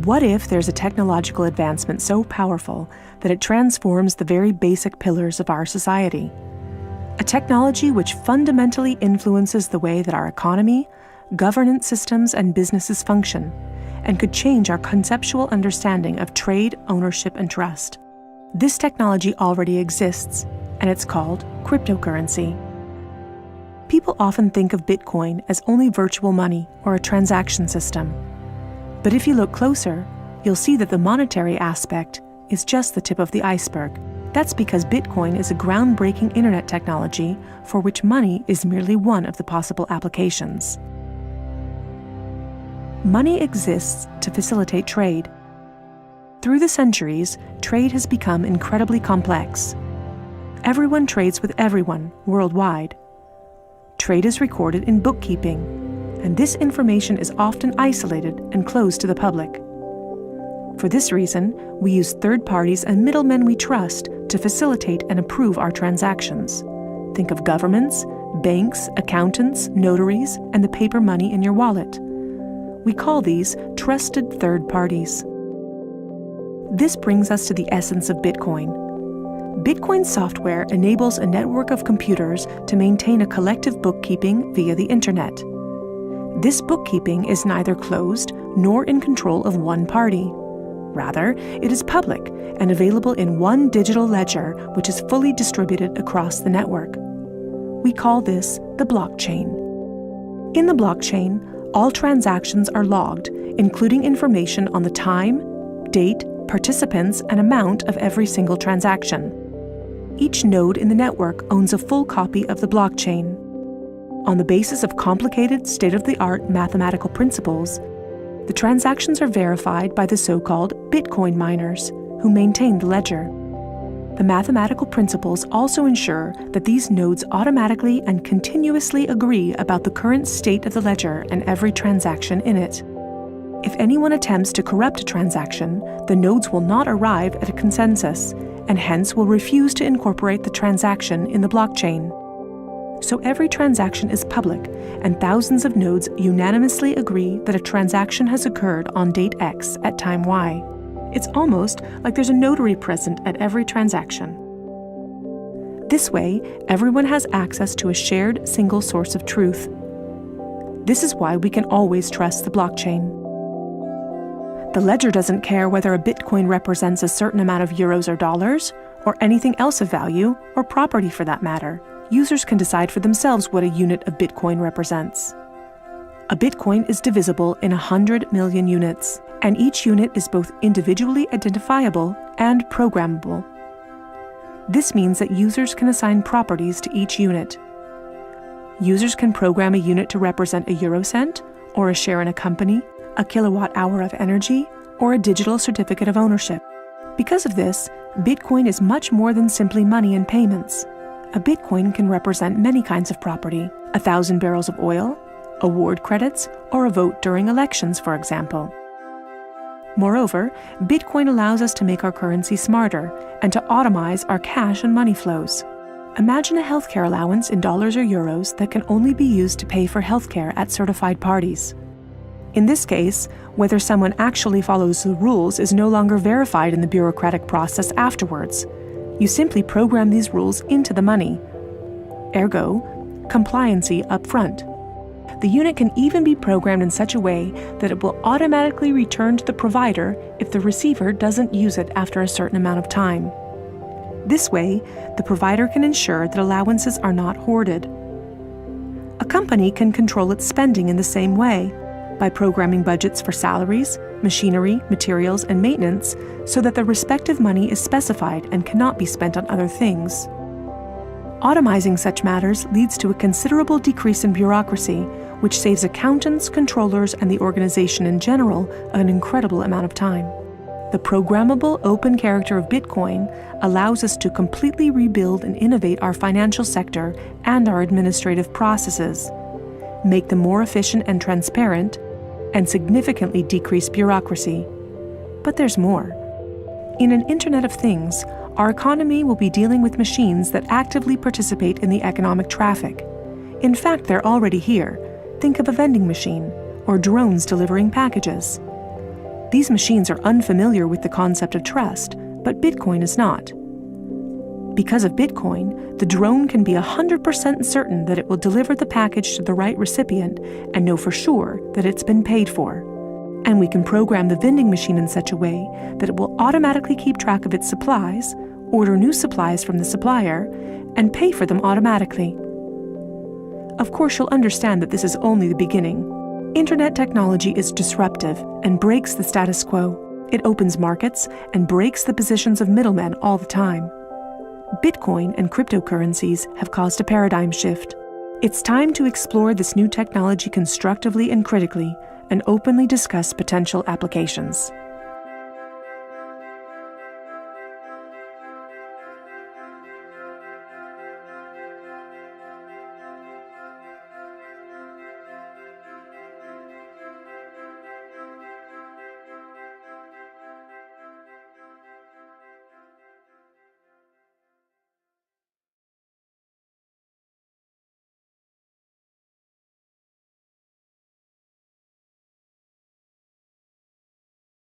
What if there's a technological advancement so powerful that it transforms the very basic pillars of our society? A technology which fundamentally influences the way that our economy, governance systems, and businesses function, and could change our conceptual understanding of trade, ownership, and trust. This technology already exists, and it's called cryptocurrency. People often think of Bitcoin as only virtual money or a transaction system. But if you look closer, you'll see that the monetary aspect is just the tip of the iceberg. That's because Bitcoin is a groundbreaking internet technology for which money is merely one of the possible applications. Money exists to facilitate trade. Through the centuries, trade has become incredibly complex. Everyone trades with everyone worldwide. Trade is recorded in bookkeeping, and this information is often isolated and closed to the public. For this reason, we use third parties and middlemen we trust to facilitate and approve our transactions. Think of governments, banks, accountants, notaries, and the paper money in your wallet. We call these trusted third parties. This brings us to the essence of Bitcoin. Bitcoin software enables a network of computers to maintain a collective bookkeeping via the internet. This bookkeeping is neither closed nor in control of one party. Rather, it is public and available in one digital ledger which is fully distributed across the network. We call this the blockchain. In the blockchain, all transactions are logged, including information on the time, date, participants, and amount of every single transaction. Each node in the network owns a full copy of the blockchain. On the basis of complicated, state-of-the-art mathematical principles, the transactions are verified by the so-called Bitcoin miners, who maintain the ledger. The mathematical principles also ensure that these nodes automatically and continuously agree about the current state of the ledger and every transaction in it. If anyone attempts to corrupt a transaction, the nodes will not arrive at a consensus, and hence will refuse to incorporate the transaction in the blockchain. So every transaction is public, and thousands of nodes unanimously agree that a transaction has occurred on date X at time Y. It's almost like there's a notary present at every transaction. This way, everyone has access to a shared single source of truth. This is why we can always trust the blockchain. The ledger doesn't care whether a Bitcoin represents a certain amount of euros or dollars, or anything else of value, or property for that matter. Users can decide for themselves what a unit of Bitcoin represents. A Bitcoin is divisible in 100 million units, and each unit is both individually identifiable and programmable. This means that users can assign properties to each unit. Users can program a unit to represent a eurocent, or a share in a company, a kilowatt-hour of energy, or a digital certificate of ownership. Because of this, Bitcoin is much more than simply money and payments. A Bitcoin can represent many kinds of property: 1,000 barrels of oil, award credits, or a vote during elections, for example. Moreover, Bitcoin allows us to make our currency smarter and to automize our cash and money flows. Imagine a healthcare allowance in dollars or euros that can only be used to pay for healthcare at certified parties. In this case, whether someone actually follows the rules is no longer verified in the bureaucratic process afterwards. You simply program these rules into the money. Ergo, compliancy up front. The unit can even be programmed in such a way that it will automatically return to the provider if the receiver doesn't use it after a certain amount of time. This way, the provider can ensure that allowances are not hoarded. A company can control its spending in the same way, by programming budgets for salaries, machinery, materials, and maintenance so that the respective money is specified and cannot be spent on other things. Automizing such matters leads to a considerable decrease in bureaucracy, which saves accountants, controllers, and the organization in general an incredible amount of time. The programmable open character of Bitcoin allows us to completely rebuild and innovate our financial sector and our administrative processes, make them more efficient and transparent, and significantly decrease bureaucracy. But there's more. In an Internet of Things, our economy will be dealing with machines that actively participate in the economic traffic. In fact, they're already here. Think of a vending machine, or drones delivering packages. These machines are unfamiliar with the concept of trust, but Bitcoin is not. Because of Bitcoin, the drone can be 100% certain that it will deliver the package to the right recipient and know for sure that it's been paid for. And we can program the vending machine in such a way that it will automatically keep track of its supplies, order new supplies from the supplier, and pay for them automatically. Of course, you'll understand that this is only the beginning. Internet technology is disruptive and breaks the status quo. It opens markets and breaks the positions of middlemen all the time. Bitcoin and cryptocurrencies have caused a paradigm shift. It's time to explore this new technology constructively and critically, and openly discuss potential applications.